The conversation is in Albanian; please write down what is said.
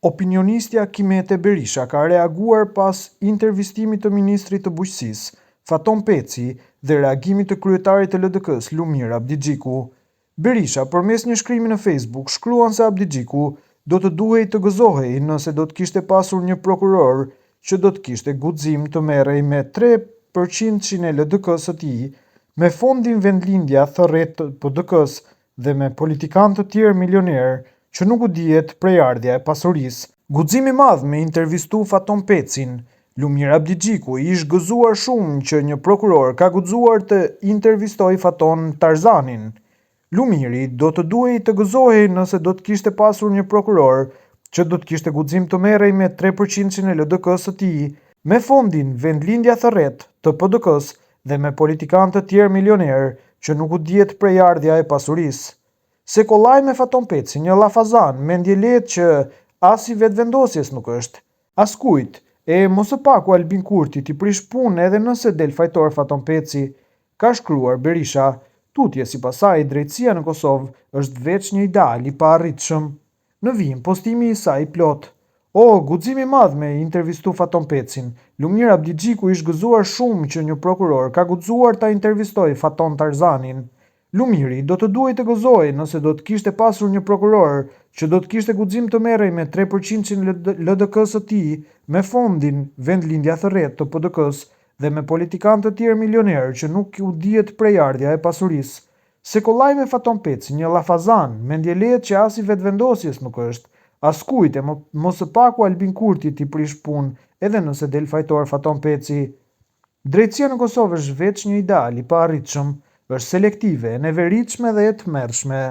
Opinionistja Kimete Berisha ka reaguar pas intervistimit të ministrit të bujqësisë, Faton Peci, dhe reagimit të kryetarit të LDK-s, Lumir Abdigjiku. Berisha, përmes një shkrimi në Facebook, shkruan se Abdigjiku do të duhej të gëzohej nëse do të kishte pasur një prokuror që do të kishte guxim të merrej me 3% e LDK-s së tij, me fondin vendlindja thërret të PDK-s dhe me politikanë të tjerë milioner që nuk u dihet prejardhja e pasurisë. Guximi i madh me intervistu Faton Pecin. Lumir Abdigjiku ish gëzuar shumë që një prokuror ka guxuar të intervistoj Faton Tarzanin. Lumiri do të duhej të gëzohej nëse do të kishte pasur një prokuror që do të kishte guxim të merrej me 3% e LDK-s së tij, me fondin vendlindja thërret të PDK-s dhe me politikanë të tjerë milioner që nuk u dihet prejardhja e pasurisë. Se kollaj me Faton Peci, një llafazan, mendje lehtë që as i vetëvendosjes nuk është. Askujt, e mos së paku Albin Kurti t'i prish punë edhe nëse del fajtor Faton Peci, ka shkruar Berisha. Tutje sipas saj, drejtësia në Kosovë është veç një ideal i paarritshëm. Në vijim postimi i saj plot. Guximi i madh me intervistu Faton Pecin. Lumir Abdigjiku ish gëzuar shumë që një prokuror ka guxuar ta intervistoj Faton Tarzanin. Lumiri do të duhej të gëzohej nëse do të kishte pasur një prokuror që do të kishte guxim të merrej me 3% LDK-s së tij, me fondin vendlindja thërret të PDK-s dhe me politikanë të tjerë milioner që nuk u dihet prejardhja e pasurisë. Se kollaj me Faton Peci, një llafazan, mendje lehtë që as i vetëvendosjes nuk është. Askujt, e mos së paku Albin Kurti t'i prish punë edhe nëse del fajtor Faton Peci. Drejtësia në Kosovë është veç një ideal i paarritshëm, është selektive, e neveritshme dhe e tmerrshme.